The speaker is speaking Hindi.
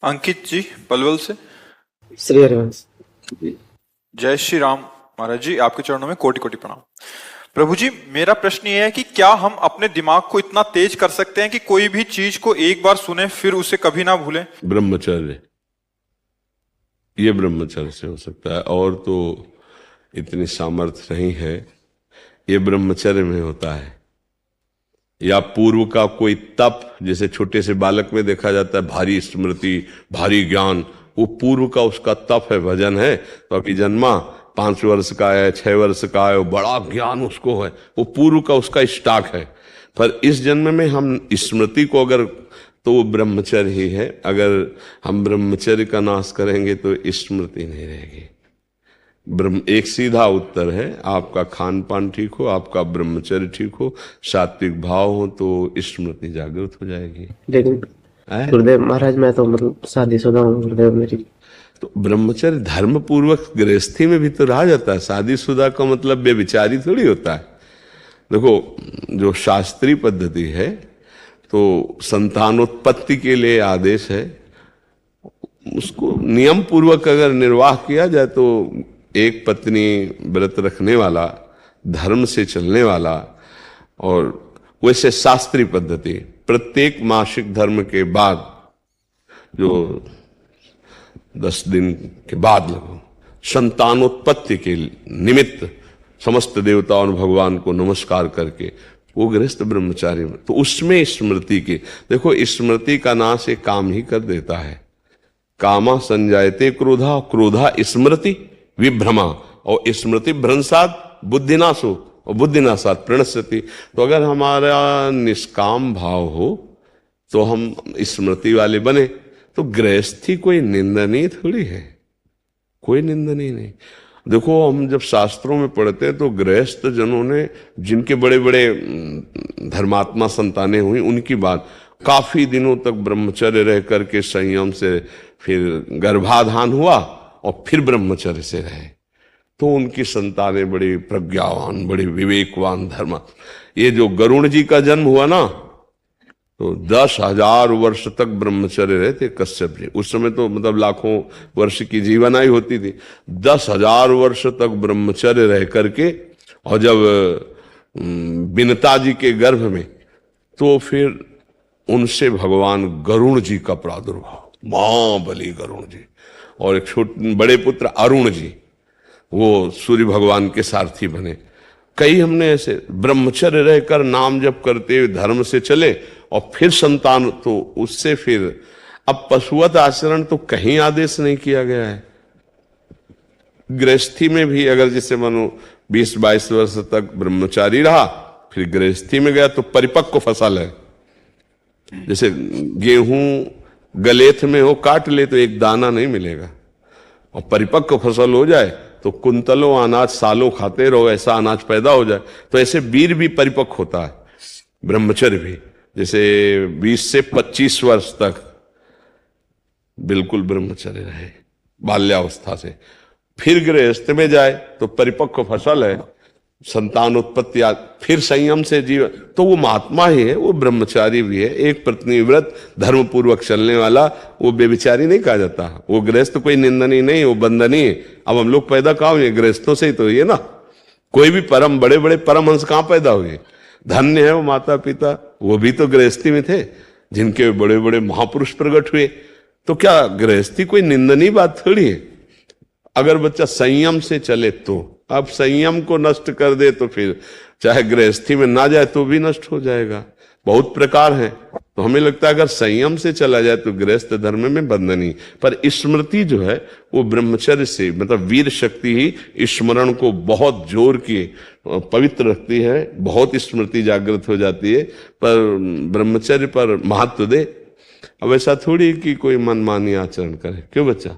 अंकित जी पलवल से। श्री हरिवंश। जय श्री राम महाराज जी, आपके चरणों में कोटि कोटि प्रणाम। प्रभु जी, मेरा प्रश्न ये है कि क्या हम अपने दिमाग को इतना तेज कर सकते हैं कि कोई भी चीज को एक बार सुने फिर उसे कभी ना भूलें? ब्रह्मचर्य, ये ब्रह्मचर्य से हो सकता है, और तो इतनी सामर्थ्य नहीं है। ये ब्रह्मचर्य में होता है, या पूर्व का कोई तप, जैसे छोटे से बालक में देखा जाता है भारी स्मृति, भारी ज्ञान, वो पूर्व का उसका तप है, भजन है। तो अभी जन्मा 5 वर्ष का है, 6 वर्ष का है, वो बड़ा ज्ञान उसको है, वो पूर्व का उसका स्टॉक है। पर इस जन्म में हम स्मृति को अगर, तो वो ब्रह्मचर्य ही है। अगर हम ब्रह्मचर्य का नाश करेंगे तो स्मृति नहीं रहेगी। एक सीधा उत्तर है, आपका खान पान ठीक हो, आपका ब्रह्मचर्य ठीक हो, सात्विक भाव हो, तो स्मृति जागृत हो जाएगी। लेकिन गुरुदेव महाराज, मैं तो मतलब शादीशुदा हूँ गुरुदेव मेरी। तो ब्रह्मचर्य धर्म पूर्वक गृहस्थी में भी तो रहा जाता है। शादीशुदा का मतलब बेविचारी थोड़ी होता है। देखो, जो शास्त्रीय पद्धति है तो संतानोत्पत्ति के लिए आदेश है, उसको नियम पूर्वक अगर निर्वाह किया जाए तो एक पत्नी व्रत रखने वाला, धर्म से चलने वाला, और वैसे शास्त्रीय पद्धति प्रत्येक मासिक धर्म के बाद, जो 10 दिन के बाद लगो, संतानोत्पत्ति के निमित्त समस्त देवताओं और भगवान को नमस्कार करके वो गृहस्थ ब्रह्मचारी में, तो उसमें स्मृति की, देखो स्मृति का नाश एक काम ही कर देता है। कामा संजायते क्रोधा, क्रोधा स्मृति विभ्रमा, और स्मृति भ्रंशात बुद्धिनाशो, और बुद्धिनाशात प्रणश्यति। तो अगर हमारा निष्काम भाव हो तो हम स्मृति वाले बने, तो गृहस्थी कोई निंदनीय थोड़ी है, कोई निंदनीय नहीं। देखो, हम जब शास्त्रों में पढ़ते हैं तो गृहस्थ जनों ने, जिनके बड़े बड़े धर्मात्मा संतानें हुई, उनकी बात, काफी दिनों तक ब्रह्मचर्य रह करके संयम से फिर गर्भाधान हुआ और फिर ब्रह्मचर्य से रहे, तो उनकी संतानें बड़ी प्रज्ञावान, बड़ी विवेकवान धर्म। ये जो गरुण जी का जन्म हुआ ना, तो 10,000 वर्ष तक ब्रह्मचर्य रहे थे कश्यप जी। उस समय तो मतलब लाखों वर्ष की जीवनाई होती थी। 10,000 वर्ष तक ब्रह्मचर्य रह करके, और जब विनता जी के गर्भ में, तो फिर उनसे भगवान गरुण जी का प्रादुर्भाव, महाबली गरुण जी, और एक छोटे बड़े पुत्र अरुण जी, वो सूर्य भगवान के सारथी बने। कई हमने ऐसे ब्रह्मचर्य रहकर नाम जप करते हुए धर्म से चले, और फिर संतान, तो उससे फिर अब पशुवत आचरण तो कहीं आदेश नहीं किया गया है। गृहस्थी में भी अगर जैसे मानो 20-22 वर्ष तक ब्रह्मचारी रहा, फिर गृहस्थी में गया तो परिपक्व फसल है। जैसे गेहूं गलेथ में हो, काट ले तो एक दाना नहीं मिलेगा, और परिपक्व फसल हो जाए तो कुंतलों अनाज सालों खाते रहो, ऐसा अनाज पैदा हो जाए। तो ऐसे वीर भी परिपक्व होता है, ब्रह्मचर्य भी। जैसे 20 से 25 वर्ष तक बिल्कुल ब्रह्मचर्य रहे बाल्यावस्था से, फिर गृहस्थ में जाए तो परिपक्व फसल है, संतान उत्पत्ति, फिर संयम से जीवन, तो वो महात्मा ही है, वो ब्रह्मचारी भी है। एक पत्नी व्रत धर्म पूर्वक चलने वाला, वो बेविचारी नहीं कहा जाता। वो गृहस्थ कोई निंदनीय नहीं, वो बंदनीय है। अब हम लोग पैदा कहाँ हुए? गृहस्थों से ही तो ये ना। कोई भी परम बड़े बड़े परमहंस कहाँ पैदा हुए? धन्य है वो माता पिता, वो भी तो गृहस्थी में थे, जिनके बड़े बड़े महापुरुष प्रकट हुए। तो क्या गृहस्थी कोई निंदनीय बात थोड़ी है? अगर बच्चा संयम से चले तो। अब संयम को नष्ट कर दे तो फिर चाहे गृहस्थी में ना जाए तो भी नष्ट हो जाएगा। बहुत प्रकार है, तो हमें लगता है अगर संयम से चला जाए तो गृहस्थ धर्म में बंधनी। पर स्मृति जो है वो ब्रह्मचर्य से, मतलब वीर शक्ति ही स्मरण को बहुत जोर की पवित्र रखती है, बहुत स्मृति जागृत हो जाती है। पर ब्रह्मचर्य पर महत्व दे। अब ऐसा थोड़ी कि कोई मनमानी आचरण करे। क्यों बच्चा?